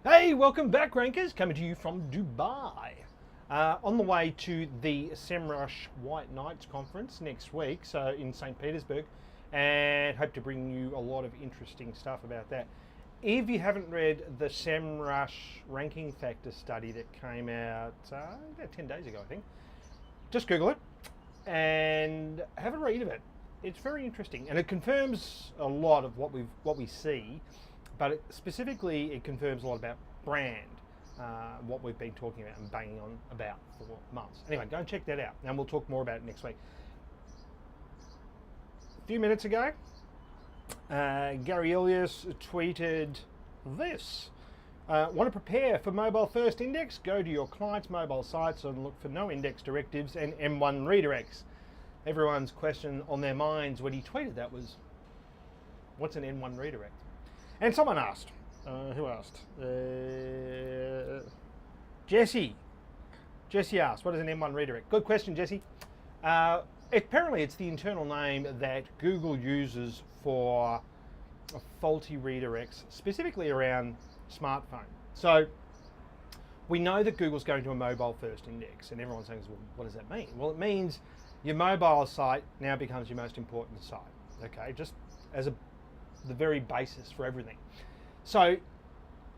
Hey, welcome back, Rankers. Coming to you from Dubai. On the way to the SEMrush White Knights conference next week, so in St. Petersburg, and hope to bring you a lot of interesting stuff about that. If you haven't read the SEMrush ranking factor study that came out about 10 days ago, I think, just Google it and have a read of it. It's very interesting, and it confirms a lot of what we see, but specifically it confirms a lot about brand, what we've been talking about and banging on about for months. Anyway, go and check that out, and we'll talk more about it next week. A few minutes ago, Gary Elias tweeted this. Want to prepare for mobile first index? Go to your client's mobile sites and look for no index directives and M1 redirects. Everyone's question on their minds when he tweeted that was, what's an M1 redirect? And someone asked, who asked? Jesse. Jesse asked, what is an M1 redirect? Good question, Jesse. Apparently it's the internal name that Google uses for faulty redirects, specifically around smartphone. So we know that Google's going to a mobile first index, and everyone's saying, well, what does that mean? Well, it means your mobile site now becomes your most important site, okay? Just as the very basis for everything. So,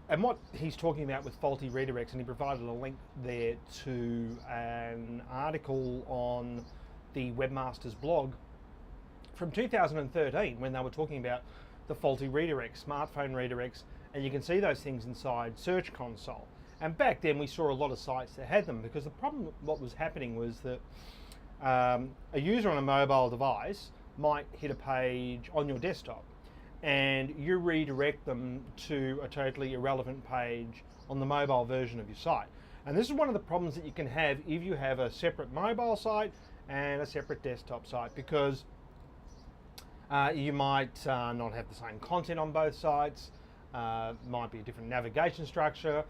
and what he's talking about with faulty redirects, and he provided a link there to an article on the Webmaster's blog from 2013 when they were talking about the faulty redirects, smartphone redirects, and you can see those things inside Search Console. And back then we saw a lot of sites that had them, because the problem, what was happening was that a user on a mobile device might hit a page on your desktop and you redirect them to a totally irrelevant page on the mobile version of your site. And this is one of the problems that you can have if you have a separate mobile site and a separate desktop site, because you might not have the same content on both sites, might be a different navigation structure.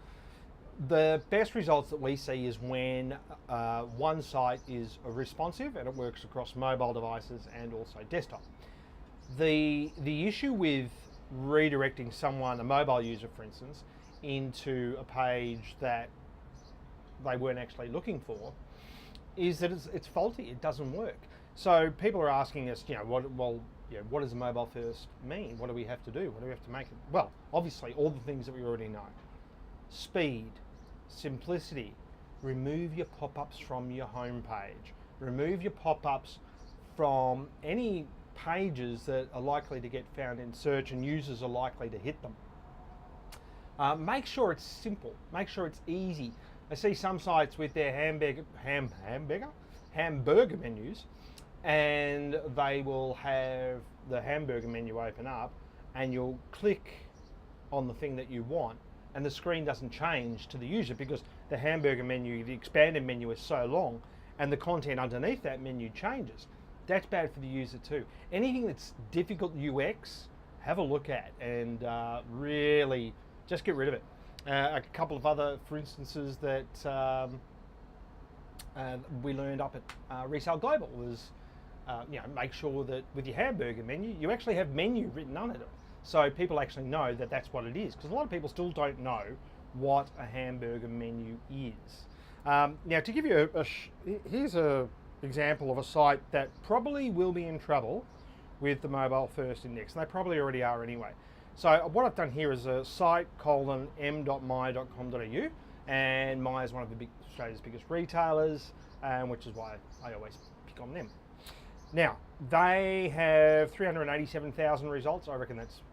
The best results that we see is when one site is responsive and it works across mobile devices and also desktop. The issue with redirecting someone, a mobile user for instance, into a page that they weren't actually looking for, is that it's faulty, it doesn't work. So people are asking us, what does a mobile first mean? What do we have to do? What do we have to make it? Well, obviously all the things that we already know. Speed, simplicity, remove your pop-ups from your home page, remove your pop-ups from any pages that are likely to get found in search and users are likely to hit them. Make sure it's simple, make sure it's easy. I see some sites with their hamburger menus, and they will have the hamburger menu open up and you'll click on the thing that you want and the screen doesn't change to the user because the hamburger menu, the expanded menu, is so long and the content underneath that menu changes. That's bad for the user too. Anything that's difficult UX, have a look at and really just get rid of it. A couple of other, for instances, that we learned up at Resale Global was, make sure that with your hamburger menu, you actually have menu written under it. So people actually know that that's what it is, because a lot of people still don't know what a hamburger menu is. Now, to give you here's a example of a site that probably will be in trouble with the mobile first index, and they probably already are anyway. So what I've done here is a site m.my.com.au, and My is one of Australia's biggest retailers, which is why I always pick on them. Now, they have 387,000 results. I reckon that's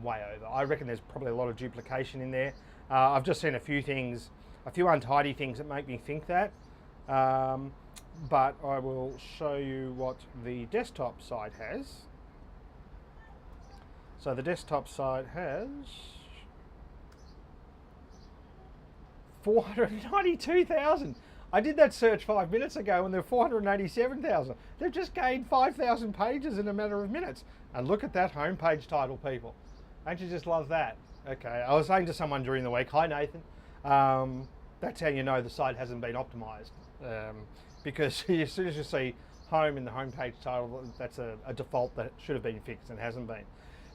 way over. I reckon there's probably a lot of duplication in there. I've just seen a few things, a few untidy things that make me think that. But I will show you what the desktop site has. So the desktop site has 492,000. I did that search 5 minutes ago and there were 487,000. They've just gained 5,000 pages in a matter of minutes. And look at that homepage title, people. Don't you just love that? Okay, I was saying to someone during the week, hi Nathan, that's how you know the site hasn't been optimized. Because as soon as you see home in the homepage title, that's a default that should have been fixed and hasn't been.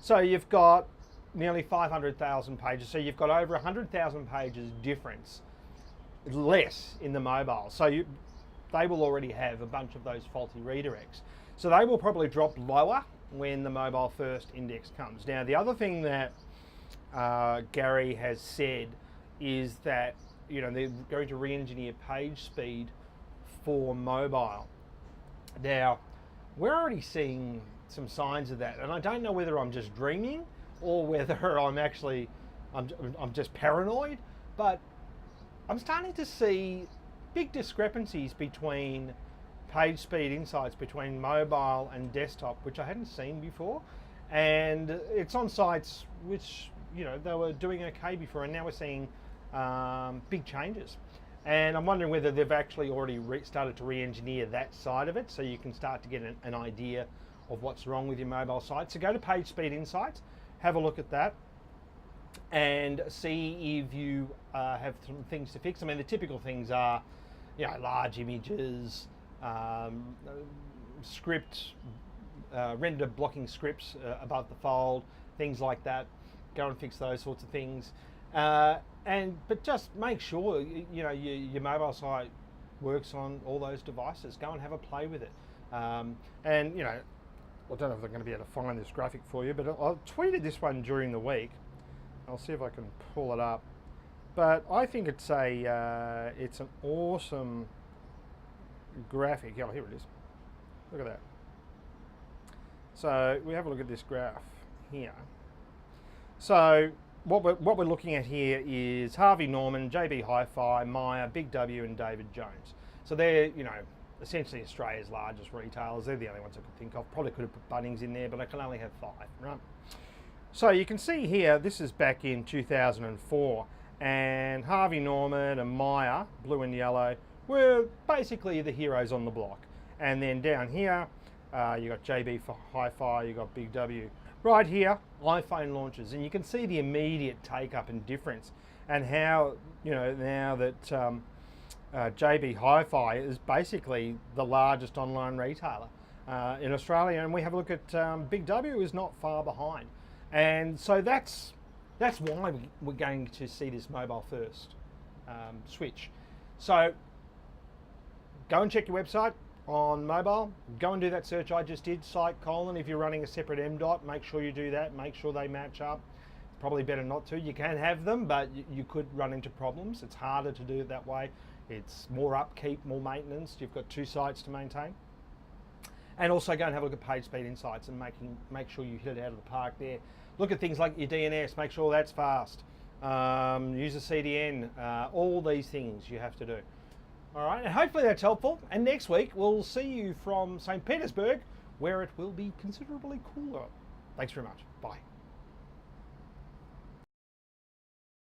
So you've got nearly 500,000 pages. So you've got over 100,000 pages difference, less in the mobile. So they will already have a bunch of those faulty redirects. So they will probably drop lower when the mobile first index comes. Now, the other thing that Gary has said is that they're going to re-engineer page speed for mobile. Now, we're already seeing some signs of that, and I don't know whether I'm just dreaming or whether I'm just paranoid, but I'm starting to see big discrepancies between page speed insights between mobile and desktop, which I hadn't seen before, and it's on sites which they were doing okay before, and now we're seeing big changes. And I'm wondering whether they've actually already started to re-engineer that side of it, so you can start to get an idea of what's wrong with your mobile site. So go to Page Speed Insights, have a look at that, and see if you have some things to fix. I mean, the typical things are, large images, script, render blocking scripts above the fold, things like that. Go and fix those sorts of things. But just make sure your mobile site works on all those devices. Go and have a play with it. I don't know if I'm going to be able to find this graphic for you, but I tweeted this one during the week. I'll see if I can pull it up. But I think it's an awesome graphic. Oh, here it is. Look at that. So we have a look at this graph here. So what we're looking at here is Harvey Norman, JB Hi-Fi, Myer, Big W, and David Jones. So they're essentially Australia's largest retailers. They're the only ones I could think of. Probably could have put Bunnings in there, but I can only have 5, right? So you can see here, this is back in 2004, and Harvey Norman and Myer, blue and yellow, were basically the heroes on the block. And then down here, you got JB for Hi-Fi, you got Big W. Right here, iPhone launches, and you can see the immediate take up and difference, and how now that JB Hi-Fi is basically the largest online retailer in Australia, and we have a look at Big W is not far behind, and so that's why we're going to see this mobile first switch. So go and check your website on mobile. Go and do that search I just did, site : if you're running a separate MDOT, make sure you do that, make sure they match up. It's probably better not to. You can have them, but you could run into problems. It's harder to do it that way. It's more upkeep, more maintenance. You've got 2 sites to maintain. And also go and have a look at Page Speed Insights and make sure you hit it out of the park there. Look at things like your DNS, make sure that's fast. Use a CDN, all these things you have to do. All right, and hopefully that's helpful. And next week, we'll see you from St. Petersburg, where it will be considerably cooler. Thanks very much. Bye.